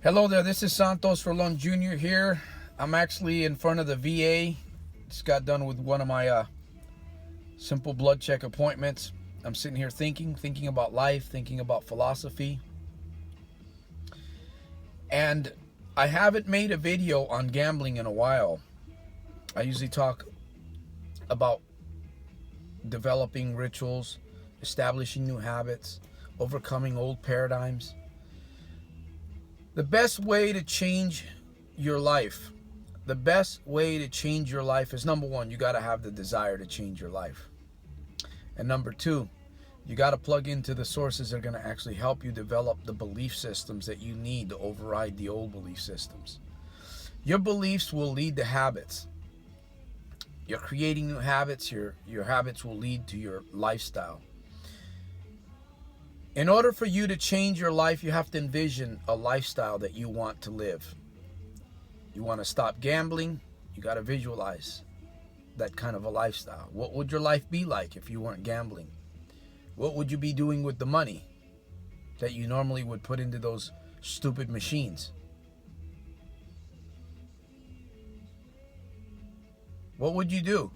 Hello there, this is Santos Rolon Jr. here. I'm actually in front of the VA. Just got done with one of my simple blood check appointments. I'm sitting here thinking about life, thinking about philosophy. And I haven't made a video on gambling in a while. I usually talk about developing rituals, establishing new habits, overcoming old paradigms. The best way to change your life, is number one, you got to have the desire to change your life. And number two, you got to plug into the sources that are going to actually help you develop the belief systems that you need to override the old belief systems. Your beliefs will lead to habits. You're creating new habits. Your habits will lead to your lifestyle. In order for you to change your life, you have to envision a lifestyle that you want to live. You want to stop gambling, you got to visualize that kind of a lifestyle. What would your life be like if you weren't gambling? What would you be doing with the money that you normally would put into those stupid machines? What would you do?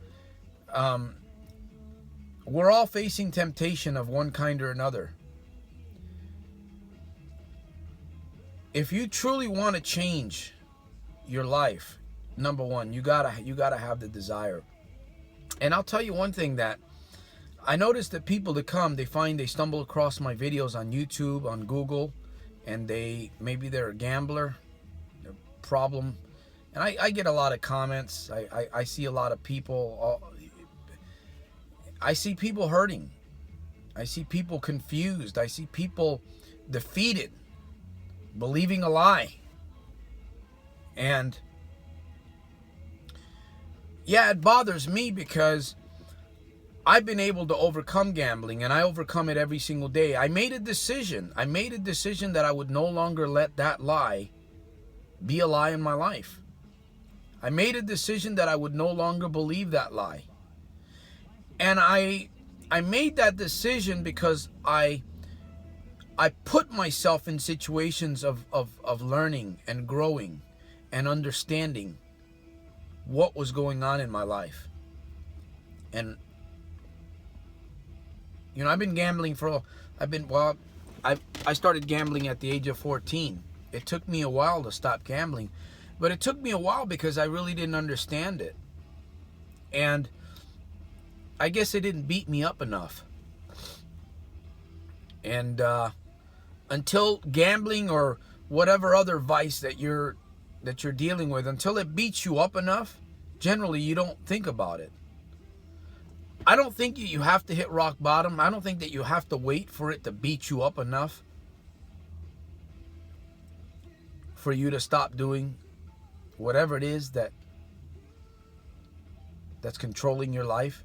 We're all facing temptation of one kind or another. If you truly want to change your life, number one, you gotta have the desire. And I'll tell you one thing that I noticed, that people that come, they stumble across my videos on YouTube, on Google, and maybe they're a gambler, they're a problem. And I get a lot of comments. I see a lot of people. I see people hurting. I see people confused. I see people defeated, believing a lie. And yeah, it bothers me because I've been able to overcome gambling, and I overcome it every single day. I made a decision that I would no longer let that lie be a lie in my life. I made a decision that I would no longer believe that lie. And I made that decision because I put myself in situations of learning and growing and understanding what was going on in my life. And I've been gambling I started gambling at the age of 14. It took me a while to stop gambling, but it took me a while because I really didn't understand it. And I guess it didn't beat me up enough. And until gambling or whatever other vice that you're dealing with, until it beats you up enough, generally you don't think about it. I don't think you have to hit rock bottom. I don't think that you have to wait for it to beat you up enough for you to stop doing whatever it is that's controlling your life.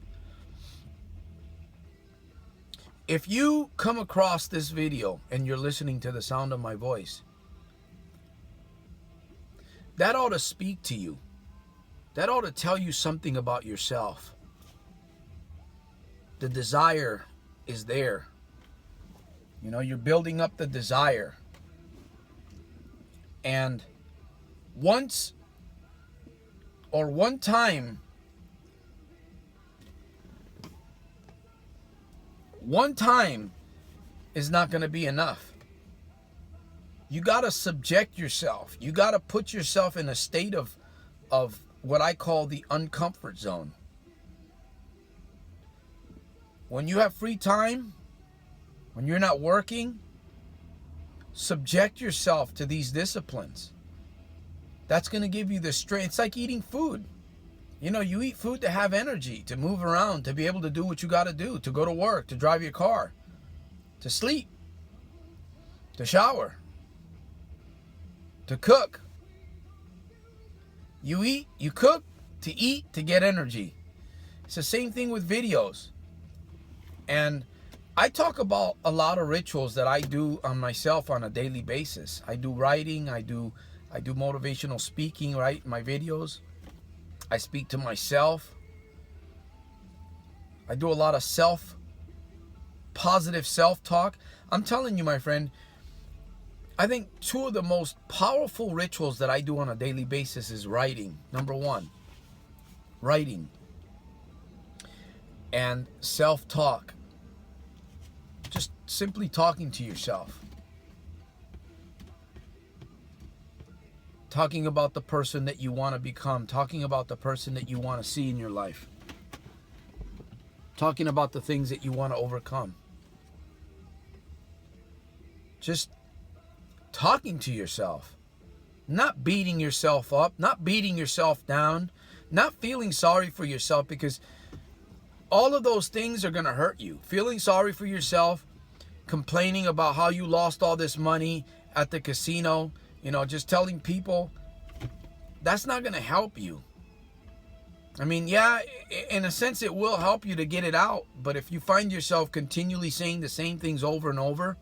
If you come across this video and you're listening to the sound of my voice, that ought to speak to you. That ought to tell you something about yourself. The desire is there. You're building up the desire. And one time is not going to be enough. You got to subject yourself. You got to put yourself in a state of what I call the uncomfort zone. When you have free time, when you're not working, subject yourself to these disciplines. That's going to give you the strength. It's like eating food. You eat food to have energy, to move around, to be able to do what you got to do, to go to work, to drive your car, to sleep, to shower, to cook. You cook to eat, to get energy. It's the same thing with videos. And I talk about a lot of rituals that I do on myself on a daily basis. I do writing, I do motivational speaking, right? In my videos. I speak to myself. I do a lot of positive self-talk. I'm telling you, my friend, I think two of the most powerful rituals that I do on a daily basis is writing. Number one, writing and self-talk. Just simply talking to yourself. Talking about the person that you want to become. Talking about the person that you want to see in your life. Talking about the things that you want to overcome. Just talking to yourself. Not beating yourself up. Not beating yourself down. Not feeling sorry for yourself, because all of those things are going to hurt you. Feeling sorry for yourself. Complaining about how you lost all this money at the casino. You know, just telling people. That's not going to help you. I mean, yeah, in a sense it will help you to get it out. But if you find yourself continually saying the same things over and over.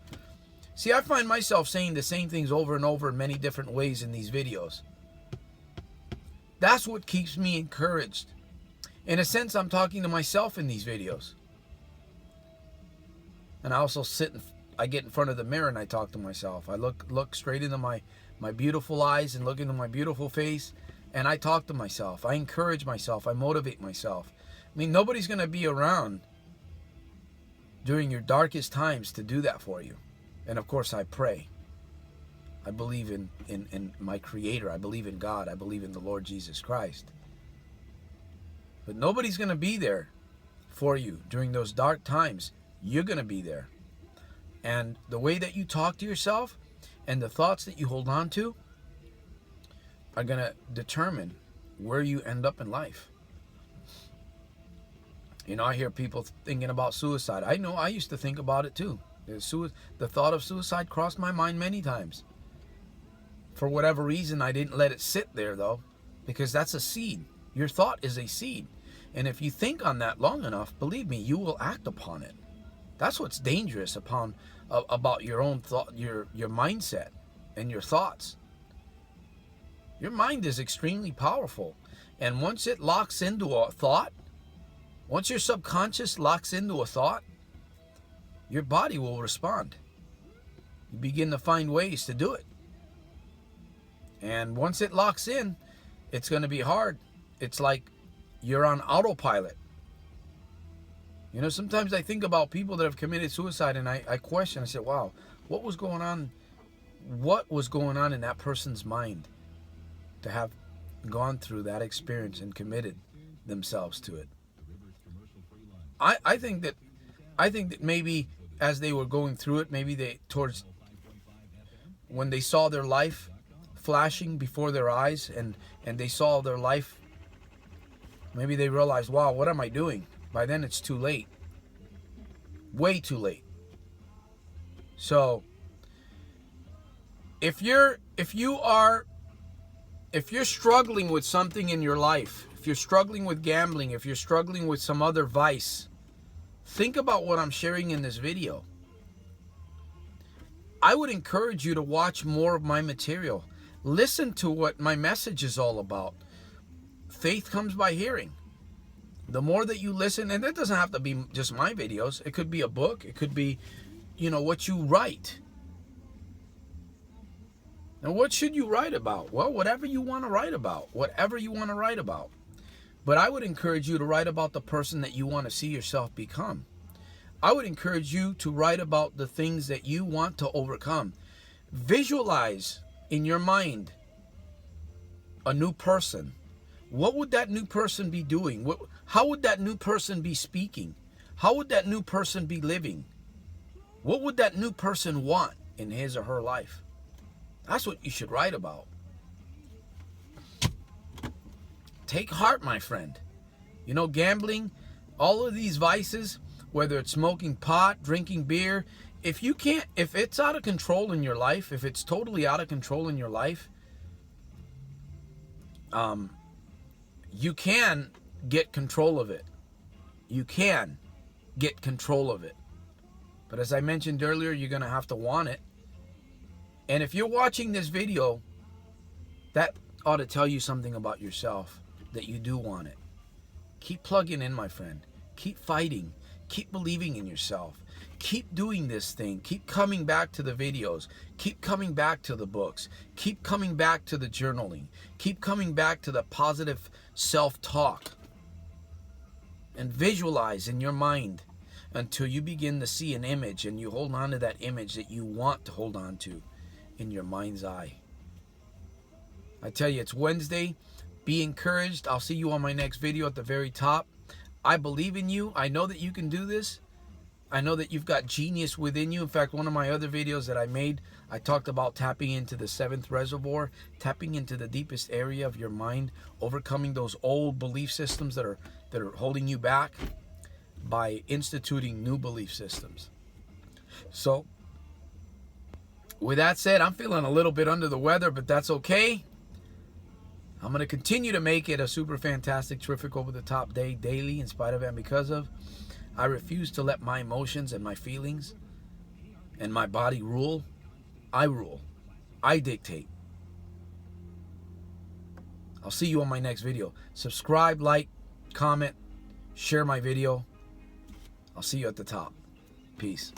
See, I find myself saying the same things over and over in many different ways in these videos. That's what keeps me encouraged. In a sense, I'm talking to myself in these videos. And I also I get in front of the mirror and I talk to myself. I look straight into my beautiful eyes and look into my beautiful face. And I talk to myself. I encourage myself. I motivate myself. I mean, nobody's going to be around during your darkest times to do that for you. And of course, I pray. I believe in my Creator. I believe in God. I believe in the Lord Jesus Christ. But nobody's going to be there for you during those dark times. You're going to be there. And the way that you talk to yourself and the thoughts that you hold on to are going to determine where you end up in life. You know, I hear people thinking about suicide. I know I used to think about it too. The thought of suicide crossed my mind many times. For whatever reason, I didn't let it sit there though, because that's a seed. Your thought is a seed. And if you think on that long enough, believe me, you will act upon it. That's what's dangerous about your own thought, your mindset and your thoughts. Your mind is extremely powerful. And once it locks into a thought, once your subconscious locks into a thought, your body will respond. You begin to find ways to do it. And once it locks in, it's going to be hard. It's like you're on autopilot. You know, sometimes I think about people that have committed suicide and I question, I said, wow, what was going on? What was going on in that person's mind to have gone through that experience and committed themselves to it? I think that maybe as they were going through it, maybe when they saw their life flashing before their eyes and they saw their life, maybe they realized, wow, what am I doing? By then it's too late. Way too late. So if you're struggling with something in your life, if you're struggling with gambling, if you're struggling with some other vice, think about what I'm sharing in this video. I would encourage you to watch more of my material. Listen to what my message is all about. Faith comes by hearing. The more that you listen, and that doesn't have to be just my videos. It could be a book. It could be, what you write. Now, what should you write about? Well, whatever you want to write about. Whatever you want to write about. But I would encourage you to write about the person that you want to see yourself become. I would encourage you to write about the things that you want to overcome. Visualize in your mind a new person. What would that new person be doing? How would that new person be speaking? How would that new person be living? What would that new person want in his or her life? That's what you should write about. Take heart, my friend. Gambling, all of these vices, whether it's smoking pot, drinking beer, if it's out of control in your life, if it's totally out of control in your life, you can get control of it. You can get control of it. But as I mentioned earlier, you're going to have to want it. And if you're watching this video, that ought to tell you something about yourself, that you do want it. Keep plugging in, my friend. Keep fighting. Keep believing in yourself. keep doing this thing. Keep coming back to the videos. Keep coming back to the books. Keep coming back to the journaling. Keep coming back to the positive self-talk. And visualize in your mind until you begin to see an image, and you hold on to that image that you want to hold on to in your mind's eye. I tell you, it's Wednesday. Be encouraged. I'll see you on my next video at the very top. I believe in you. I know that you can do this. I know that you've got genius within you. In fact, one of my other videos that I made, I talked about tapping into the seventh reservoir, tapping into the deepest area of your mind, overcoming those old belief systems that are holding you back by instituting new belief systems. So, with that said, I'm feeling a little bit under the weather, but that's okay. I'm going to continue to make it a super fantastic, terrific, over-the-top day daily, in spite of and because of. I refuse to let my emotions and my feelings and my body rule. I rule. I dictate. I'll see you on my next video. Subscribe, like, comment, share my video. I'll see you at the top. Peace.